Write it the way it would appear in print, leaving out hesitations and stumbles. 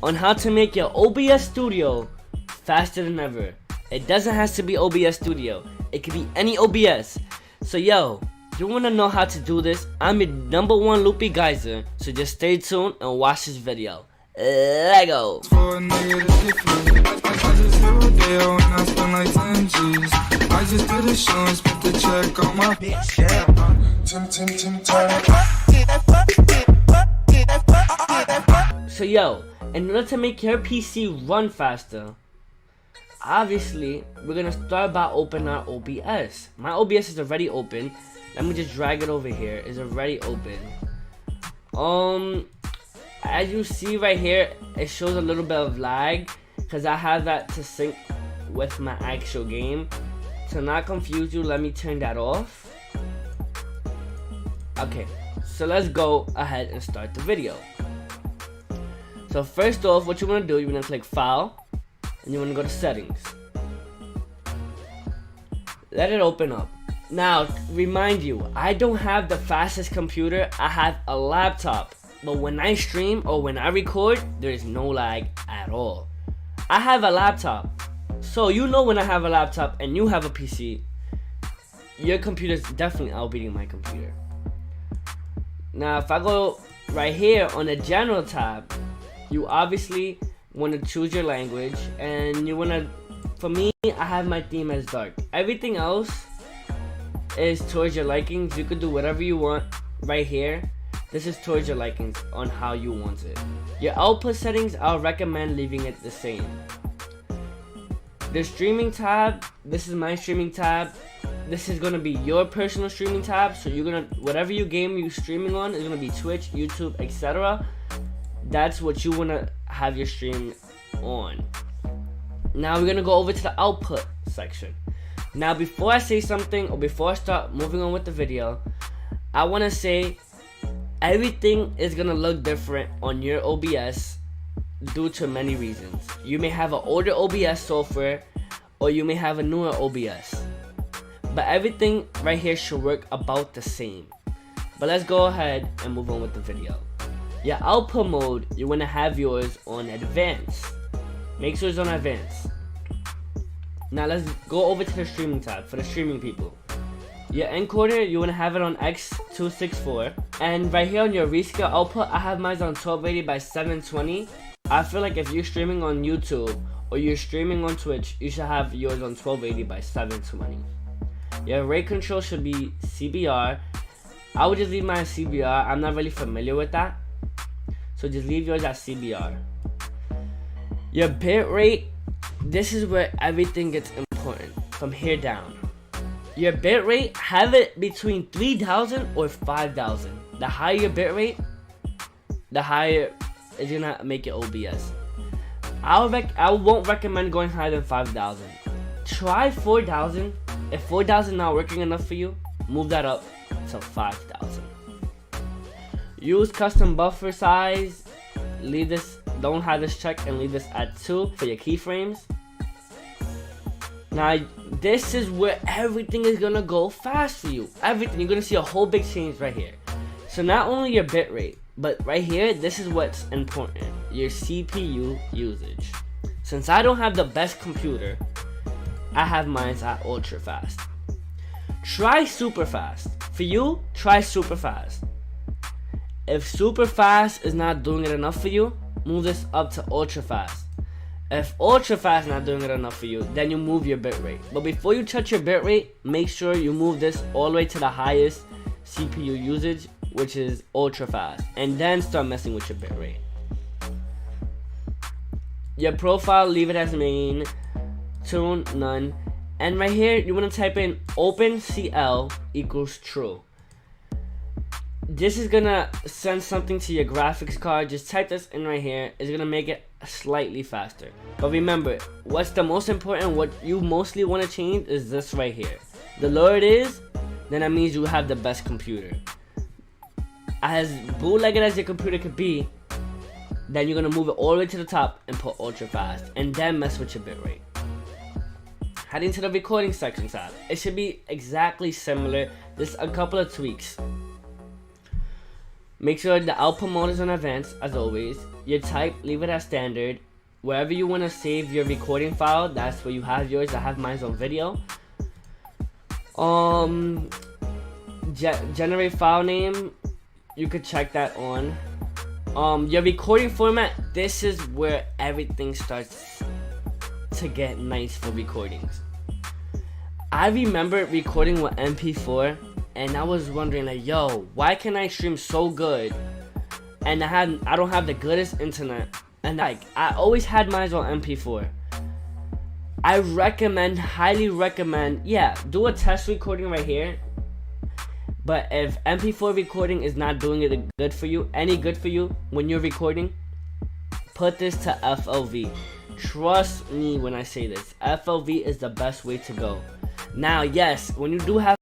on how to make your OBS Studio faster than ever. It doesn't have to be OBS Studio. It could be any OBS. So yo, you wanna know how to do this? I'm your #1 loopy geyser, so just stay tuned and watch this video. Lego. So yo, in order to make your PC run faster, obviously we're gonna start by opening our OBS. My OBS is already open. Let me just drag it over here. It's already open. As you see right here, it shows a little bit of lag because I have that to sync with my actual game. To not confuse you, let me turn that off. Okay, so let's go ahead and start the video. So first off, what you want to do, you're going to click File, and you want to go to Settings. Let it open up. Now, remind you, I don't have the fastest computer, I have a laptop. But when I stream or when I record, there is no lag at all. I have a laptop. So you know when I have a laptop and you have a PC, your computer is definitely outbeating my computer. Now, if I go right here on the General tab, you obviously want to choose your language, and you want to, for me, I have my theme as dark. Everything else is towards your likings. You could do whatever you want right here. This is towards your likings on how you want it. Your output settings, I'll recommend leaving it the same. The streaming tab, this is my streaming tab. This is gonna be your personal streaming tab. So you're gonna, whatever you game you're streaming on is gonna be Twitch, YouTube, etc. That's what you wanna have your stream on. Now we're gonna go over to the output section. Now before I say something or before I start moving on with the video, I wanna say everything is gonna look different on your OBS due to many reasons. You may have an older OBS software or you may have a newer OBS. But everything right here should work about the same. But let's go ahead and move on with the video. Your output mode, you wanna have yours on advanced. Make sure it's on advanced. Now let's go over to the streaming tab for the streaming people. Your encoder, you want to have it on X264. And right here on your rescale output, I have mine on 1280 by 720. I feel like if you're streaming on YouTube or you're streaming on Twitch, you should have yours on 1280 by 720. Your rate control should be CBR. I would just leave mine at CBR. I'm not really familiar with that, so just leave yours at CBR. Your bit rate, this is where everything gets important from here down. Your bit rate, have it between 3000 or 5000. The higher your bit rate, the higher it's gonna make your OBS. I won't recommend going higher than 5000. Try 4000. If 4000 not working enough for you, move that up to 5000. Use custom buffer size. Leave this, don't have this checked, and leave this at 2 for your keyframes. Now, this is where everything is gonna go fast for you. Everything, you're gonna see a whole big change right here. So not only your bit rate, but right here, this is what's important. Your CPU usage. Since I don't have the best computer, I have mine at ultra fast. Try super fast. For you, try super fast. If super fast is not doing it enough for you, move this up to ultra fast. If ultra fast not doing it enough for you, then you move your bitrate. But before you touch your bitrate, make sure you move this all the way to the highest CPU usage, which is ultra fast, and then start messing with your bitrate. Your profile, leave it as main, tune, none, and right here you want to type in OpenCL equals true. This is gonna send something to your graphics card. Just type this in right here. It's gonna make it slightly faster. But remember, what's the most important, what you mostly want to change is this right here. The lower it is, then that means you have the best computer. As bootlegged as your computer could be, then you're gonna move it all the way to the top and put ultra fast, and then mess with your bitrate. Heading to the recording section tab, it should be exactly similar. There's a couple of tweaks. Make sure the output mode is on advanced as always. Your type, leave it as standard. Wherever you want to save your recording file, that's where you have yours. I have mine on video. Generate file name, you could check that on. Your recording format, this is where everything starts to get nice for recordings. I remember recording with MP4 and I was wondering like, yo, why can I stream so good and I don't have the goodest internet? And like, I always had mine on MP4. I highly recommend, yeah, do a test recording right here. But if MP4 recording is not doing it any good for you when you're recording, put this to FLV. Trust me when I say this. FLV is the best way to go. Now, yes, when you do have